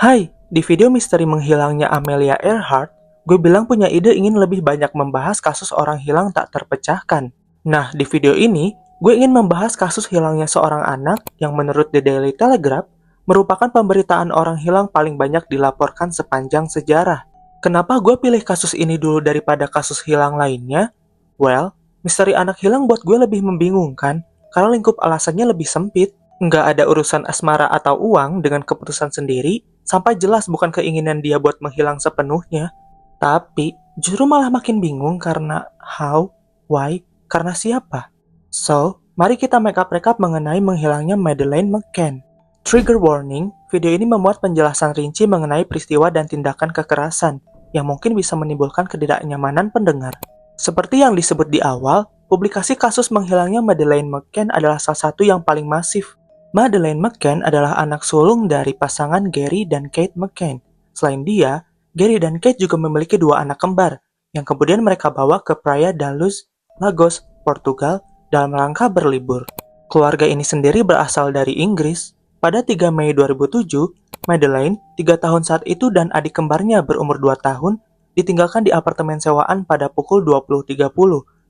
Hai, di video misteri menghilangnya Amelia Earhart, gue bilang punya ide ingin lebih banyak membahas kasus orang hilang tak terpecahkan. Nah, di video ini, gue ingin membahas kasus hilangnya seorang anak yang menurut The Daily Telegraph merupakan pemberitaan orang hilang paling banyak dilaporkan sepanjang sejarah. Kenapa gue pilih kasus ini dulu daripada kasus hilang lainnya? Well, misteri anak hilang buat gue lebih membingungkan karena lingkup alasannya lebih sempit. Nggak ada urusan asmara atau uang dengan keputusan sendiri, sampai jelas bukan keinginan dia buat menghilang sepenuhnya. Tapi, justru malah makin bingung karena how, why, karena siapa. So, mari kita make up recap mengenai menghilangnya Madeleine McCann. Trigger warning, video ini memuat penjelasan rinci mengenai peristiwa dan tindakan kekerasan yang mungkin bisa menimbulkan ketidaknyamanan pendengar. Seperti yang disebut di awal, publikasi kasus menghilangnya Madeleine McCann adalah salah satu yang paling masif. Madeleine McCann adalah anak sulung dari pasangan Gary dan Kate McCann. Selain dia, Gary dan Kate juga memiliki dua anak kembar, yang kemudian mereka bawa ke Praia da Luz, Lagos, Portugal, dalam rangka berlibur. Keluarga ini sendiri berasal dari Inggris. Pada 3 Mei 2007, Madeleine, 3 tahun saat itu dan adik kembarnya berumur 2 tahun, ditinggalkan di apartemen sewaan pada pukul 20.30.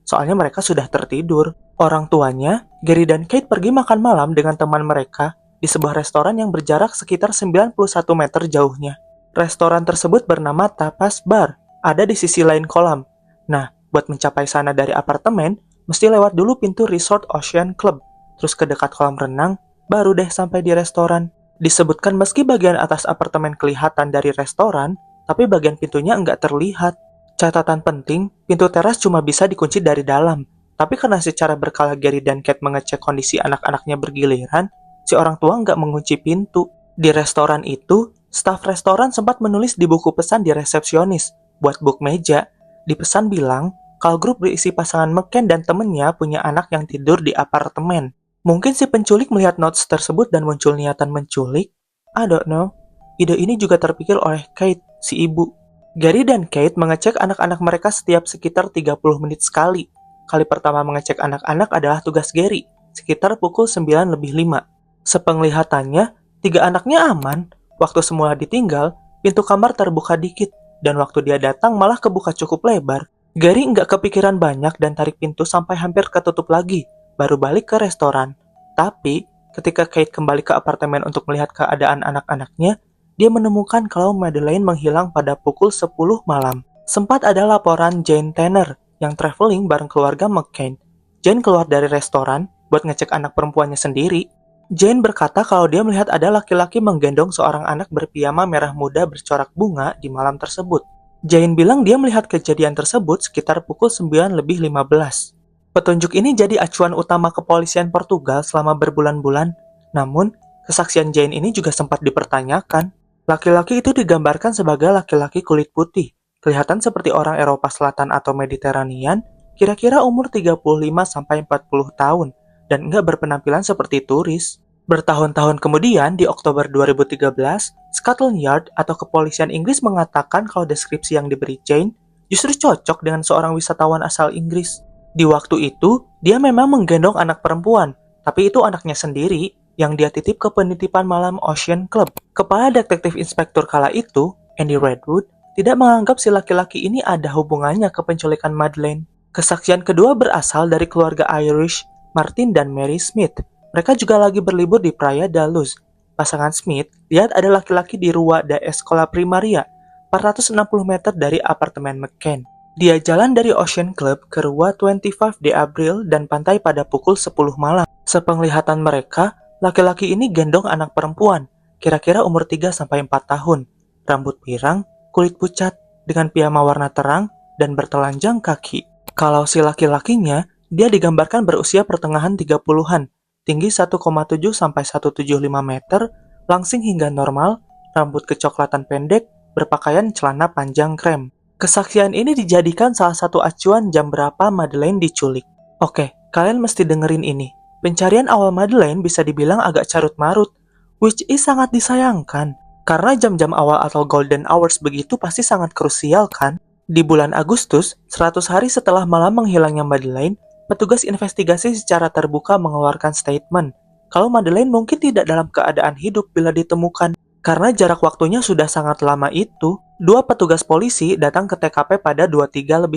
Soalnya mereka sudah tertidur. Orang tuanya, Gary dan Kate pergi makan malam dengan teman mereka di sebuah restoran yang berjarak sekitar 91 meter jauhnya. Restoran tersebut bernama Tapas Bar, ada di sisi lain kolam. Nah, buat mencapai sana dari apartemen, mesti lewat dulu pintu Resort Ocean Club, terus ke dekat kolam renang, baru deh sampai di restoran. Disebutkan meski bagian atas apartemen kelihatan dari restoran, tapi bagian pintunya nggak terlihat. Catatan penting, pintu teras cuma bisa dikunci dari dalam. Tapi karena secara berkala Gary dan Kate mengecek kondisi anak-anaknya bergiliran, si orang tua nggak mengunci pintu. Di restoran itu, staf restoran sempat menulis di buku pesan di resepsionis, buat book meja. Di pesan bilang, kalau grup berisi pasangan McCann dan temennya punya anak yang tidur di apartemen. Mungkin si penculik melihat notes tersebut dan muncul niatan menculik. I don't know. Ide ini juga terpikir oleh Kate, si ibu. Gary dan Kate mengecek anak-anak mereka setiap sekitar 30 menit sekali. Kali pertama mengecek anak-anak adalah tugas Gary, sekitar pukul 9:05. Sepenglihatannya, 3 anaknya aman. Waktu semula ditinggal, pintu kamar terbuka dikit, dan waktu dia datang malah kebuka cukup lebar. Gary nggak kepikiran banyak dan tarik pintu sampai hampir ketutup lagi, baru balik ke restoran. Tapi, ketika Kate kembali ke apartemen untuk melihat keadaan anak-anaknya, dia menemukan kalau Madeleine menghilang pada pukul 10 malam. Sempat ada laporan Jane Tanner yang traveling bareng keluarga McCann. Jane keluar dari restoran buat ngecek anak perempuannya sendiri. Jane berkata kalau dia melihat ada laki-laki menggendong seorang anak berpiyama merah muda bercorak bunga di malam tersebut. Jane bilang dia melihat kejadian tersebut sekitar pukul 9:15. Petunjuk ini jadi acuan utama kepolisian Portugal selama berbulan-bulan. Namun, kesaksian Jane ini juga sempat dipertanyakan. Laki-laki itu digambarkan sebagai laki-laki kulit putih, kelihatan seperti orang Eropa Selatan atau Mediterranean, kira-kira umur 35-40 tahun, dan enggak berpenampilan seperti turis. Bertahun-tahun kemudian, di Oktober 2013, Scotland Yard atau kepolisian Inggris mengatakan kalau deskripsi yang diberi Jane justru cocok dengan seorang wisatawan asal Inggris. Di waktu itu, dia memang menggendong anak perempuan, tapi itu anaknya sendiri, yang dia titip ke penitipan malam Ocean Club. Kepala detektif inspektur kala itu, Andy Redwood, tidak menganggap si laki-laki ini ada hubungannya ke penculikan Madeleine. Kesaksian kedua berasal dari keluarga Irish, Martin dan Mary Smith. Mereka juga lagi berlibur di Praia da Luz. Pasangan Smith lihat ada laki-laki di Rua da Escola Primaria, 460 meter dari apartemen McCann. Dia jalan dari Ocean Club ke Rua 25 de Abril dan pantai pada pukul 10 malam. Sepenglihatan mereka, laki-laki ini gendong anak perempuan, kira-kira umur 3-4 tahun, rambut pirang, kulit pucat, dengan piyama warna terang, dan bertelanjang kaki. Kalau si laki-lakinya, dia digambarkan berusia pertengahan 30-an, tinggi 1,7-1,75 meter, langsing hingga normal, rambut kecoklatan pendek, berpakaian celana panjang krem. Kesaksian ini dijadikan salah satu acuan jam berapa Madeleine diculik. Oke, kalian mesti dengerin ini. Pencarian awal Madeleine bisa dibilang agak carut-marut, which is sangat disayangkan. Karena jam-jam awal atau golden hours begitu pasti sangat krusial kan? Di bulan Agustus, 100 hari setelah malam menghilangnya Madeleine, petugas investigasi secara terbuka mengeluarkan statement kalau Madeleine mungkin tidak dalam keadaan hidup bila ditemukan. Karena jarak waktunya sudah sangat lama itu, dua petugas polisi datang ke TKP pada 23:10,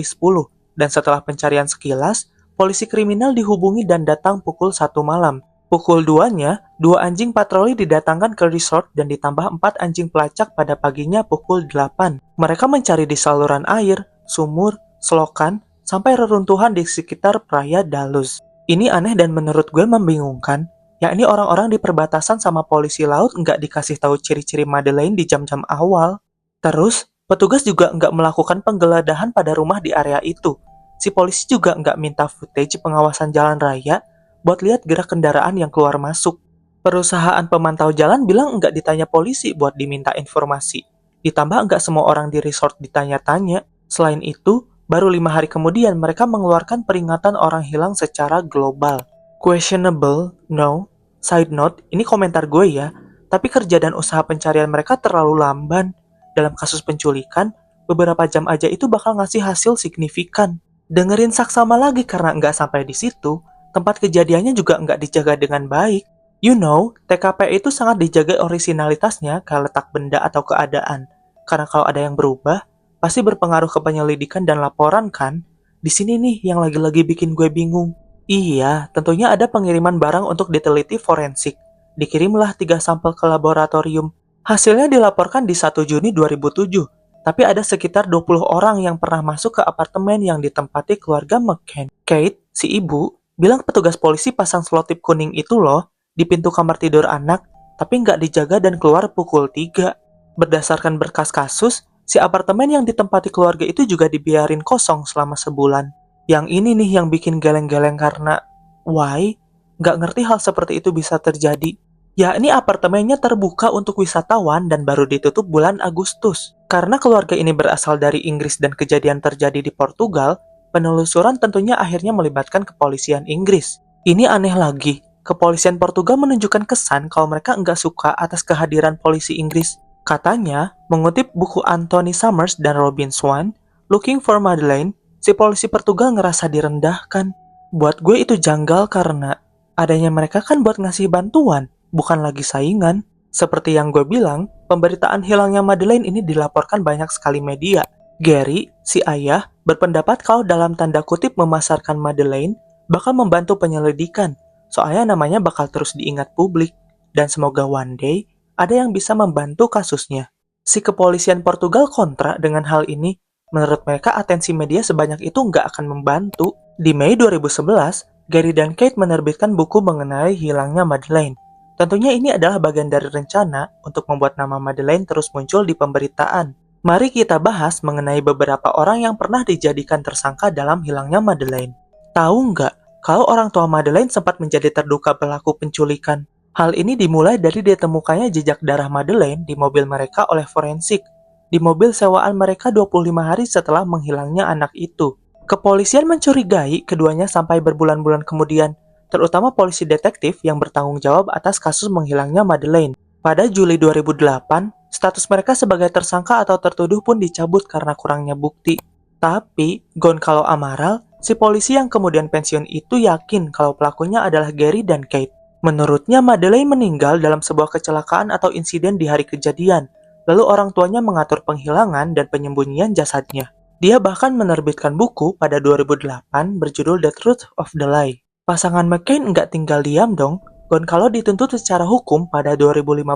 dan setelah pencarian sekilas, polisi kriminal dihubungi dan datang pukul 1 malam. Pukul 2-nya, dua anjing patroli didatangkan ke resort dan ditambah 4 anjing pelacak pada paginya pukul 8. Mereka mencari di saluran air, sumur, selokan, sampai reruntuhan di sekitar Praia da Luz. Ini aneh dan menurut gue membingungkan, yakni orang-orang di perbatasan sama polisi laut nggak dikasih tahu ciri-ciri Madeleine di jam-jam awal. Terus, petugas juga nggak melakukan penggeledahan pada rumah di area itu. Si polisi juga nggak minta footage pengawasan jalan raya buat lihat gerak kendaraan yang keluar masuk. Perusahaan pemantau jalan bilang nggak ditanya polisi buat diminta informasi. Ditambah nggak semua orang di resort ditanya-tanya. Selain itu, baru 5 hari kemudian mereka mengeluarkan peringatan orang hilang secara global. Questionable, no. Side note, ini komentar gue ya, tapi kerja dan usaha pencarian mereka terlalu lamban. Dalam kasus penculikan, beberapa jam aja itu bakal ngasih hasil signifikan. Dengerin saksama lagi karena nggak sampai di situ, tempat kejadiannya juga nggak dijaga dengan baik. You know, TKP itu sangat dijaga orisinalitasnya kayak letak benda atau keadaan. Karena kalau ada yang berubah, pasti berpengaruh ke penyelidikan dan laporan kan? Di sini nih yang lagi-lagi bikin gue bingung. Iya, tentunya ada pengiriman barang untuk diteliti forensik. Dikirimlah 3 sampel ke laboratorium. Hasilnya dilaporkan di 1 Juni 2007. Tapi ada sekitar 20 orang yang pernah masuk ke apartemen yang ditempati keluarga McCann. Kate, si ibu, bilang petugas polisi pasang selotip kuning itu loh di pintu kamar tidur anak, tapi nggak dijaga dan keluar pukul 3. Berdasarkan berkas kasus, si apartemen yang ditempati keluarga itu juga dibiarin kosong selama sebulan. Yang ini nih yang bikin geleng-geleng karena, why? Nggak ngerti hal seperti itu bisa terjadi. Ya, ini apartemennya terbuka untuk wisatawan dan baru ditutup bulan Agustus. Karena keluarga ini berasal dari Inggris dan kejadian terjadi di Portugal, penelusuran tentunya akhirnya melibatkan kepolisian Inggris. Ini aneh lagi, kepolisian Portugal menunjukkan kesan kalau mereka nggak suka atas kehadiran polisi Inggris. Katanya, mengutip buku Anthony Summers dan Robin Swan, Looking for Madeleine, si polisi Portugal ngerasa direndahkan. Buat gue itu janggal karena adanya mereka kan buat ngasih bantuan, bukan lagi saingan. Seperti yang gue bilang, pemberitaan hilangnya Madeleine ini dilaporkan banyak sekali media. Gary, si ayah, berpendapat kalau dalam tanda kutip memasarkan Madeleine bakal membantu penyelidikan, soalnya namanya bakal terus diingat publik, dan semoga one day ada yang bisa membantu kasusnya. Si kepolisian Portugal kontra dengan hal ini. Menurut mereka atensi media sebanyak itu nggak akan membantu. Di Mei 2011, Gary dan Kate menerbitkan buku mengenai hilangnya Madeleine. Tentunya ini adalah bagian dari rencana untuk membuat nama Madeleine terus muncul di pemberitaan. Mari kita bahas mengenai beberapa orang yang pernah dijadikan tersangka dalam hilangnya Madeleine. Tahu nggak kalau orang tua Madeleine sempat menjadi terduga pelaku penculikan? Hal ini dimulai dari ditemukannya jejak darah Madeleine di mobil mereka oleh forensik. Di mobil sewaan mereka 25 hari setelah menghilangnya anak itu. Kepolisian mencurigai keduanya sampai berbulan-bulan kemudian, terutama polisi detektif yang bertanggung jawab atas kasus menghilangnya Madeleine. Pada Juli 2008, status mereka sebagai tersangka atau tertuduh pun dicabut karena kurangnya bukti. Tapi, Goncalo Amaral, si polisi yang kemudian pensiun itu yakin kalau pelakunya adalah Gary dan Kate. Menurutnya, Madeleine meninggal dalam sebuah kecelakaan atau insiden di hari kejadian. Lalu orang tuanya mengatur penghilangan dan penyembunyian jasadnya. Dia bahkan menerbitkan buku pada 2008 berjudul The Truth of the Lie. Pasangan McCain nggak tinggal diam dong. Goncalo dituntut secara hukum pada 2015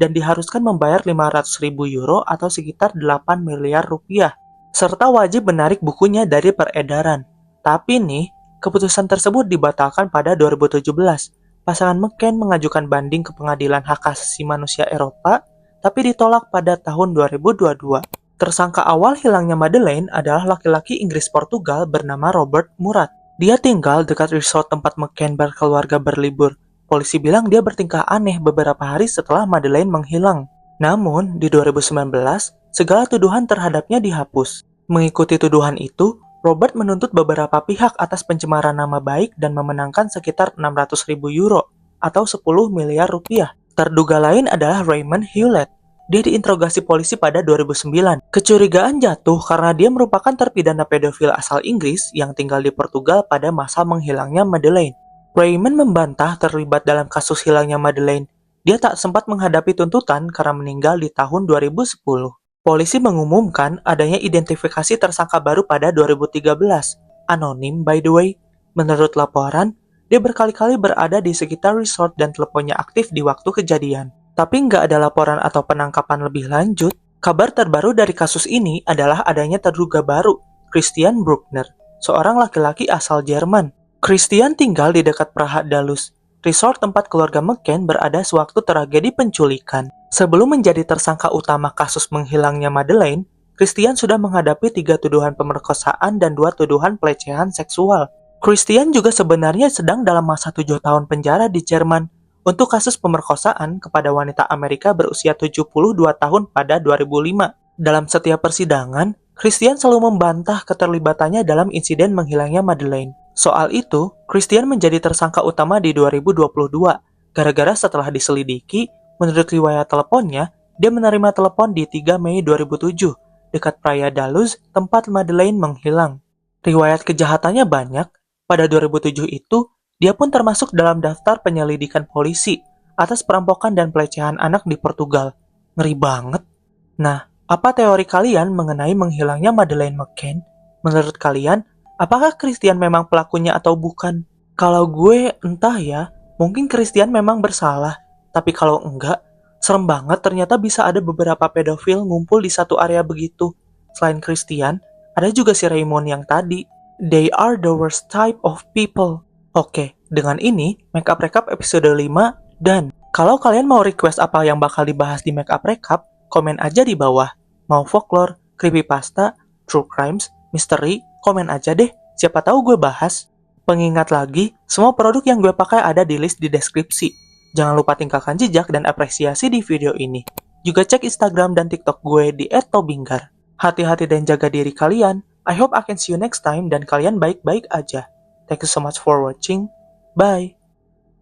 dan diharuskan membayar 500.000 euro atau sekitar 8 miliar rupiah. Serta wajib menarik bukunya dari peredaran. Tapi nih, keputusan tersebut dibatalkan pada 2017. Pasangan McCain mengajukan banding ke Pengadilan Hak Asasi Manusia Eropa, tapi ditolak pada tahun 2022. Tersangka awal hilangnya Madeleine adalah laki-laki Inggris-Portugal bernama Robert Murat. Dia tinggal dekat resort tempat McCain berkeluarga berlibur. Polisi bilang dia bertingkah aneh beberapa hari setelah Madeleine menghilang. Namun, di 2019, segala tuduhan terhadapnya dihapus. Mengikuti tuduhan itu, Robert menuntut beberapa pihak atas pencemaran nama baik dan memenangkan sekitar 600.000 euro atau 10 miliar rupiah. Terduga lain adalah Raymond Hewlett. Dia diinterogasi polisi pada 2009. Kecurigaan jatuh karena dia merupakan terpidana pedofil asal Inggris yang tinggal di Portugal pada masa menghilangnya Madeleine. Raymond membantah terlibat dalam kasus hilangnya Madeleine. dia tak sempat menghadapi tuntutan karena meninggal di tahun 2010. Polisi mengumumkan adanya identifikasi tersangka baru pada 2013. Anonim, by the way. Menurut laporan, dia berkali-kali berada di sekitar resort dan teleponnya aktif di waktu kejadian. Tapi nggak ada laporan atau penangkapan lebih lanjut. Kabar terbaru dari kasus ini adalah adanya terduga baru, Christian Bruckner, seorang laki-laki asal Jerman. Christian tinggal di dekat Praha Dalus, resort tempat keluarga McCann berada sewaktu tragedi penculikan. Sebelum menjadi tersangka utama kasus menghilangnya Madeleine, Christian sudah menghadapi 3 tuduhan pemerkosaan dan 2 tuduhan pelecehan seksual. Christian juga sebenarnya sedang dalam masa 7 tahun penjara di Jerman untuk kasus pemerkosaan kepada wanita Amerika berusia 72 tahun pada 2005. Dalam setiap persidangan, Christian selalu membantah keterlibatannya dalam insiden menghilangnya Madeleine. Soal itu, Christian menjadi tersangka utama di 2022, gara-gara setelah diselidiki, menurut riwayat teleponnya, dia menerima telepon di 3 Mei 2007, dekat Praia Daluz, tempat Madeleine menghilang. Riwayat kejahatannya banyak. Pada 2007 itu, dia pun termasuk dalam daftar penyelidikan polisi atas perampokan dan pelecehan anak di Portugal. Ngeri banget. Nah, apa teori kalian mengenai menghilangnya Madeleine McCann? Menurut kalian, apakah Christian memang pelakunya atau bukan? Kalau gue, entah ya, mungkin Christian memang bersalah. Tapi kalau enggak, serem banget ternyata bisa ada beberapa pedofil ngumpul di satu area begitu. Selain Christian, ada juga si Raymond yang tadi. They are the worst type of people. Oke, dengan ini, Makeup Recap episode 5 dan kalau kalian mau request apa yang bakal dibahas di Makeup Recap, komen aja di bawah. Mau folklore, creepypasta, true crimes, misteri, komen aja deh. Siapa tahu gue bahas. Pengingat lagi, semua produk yang gue pakai ada di list di deskripsi. Jangan lupa tinggalkan jejak dan apresiasi di video ini. Juga cek Instagram dan TikTok gue di @tobinggar. Hati-hati dan jaga diri kalian. I hope I can see you next time dan kalian baik-baik aja. Thank you so much for watching. Bye.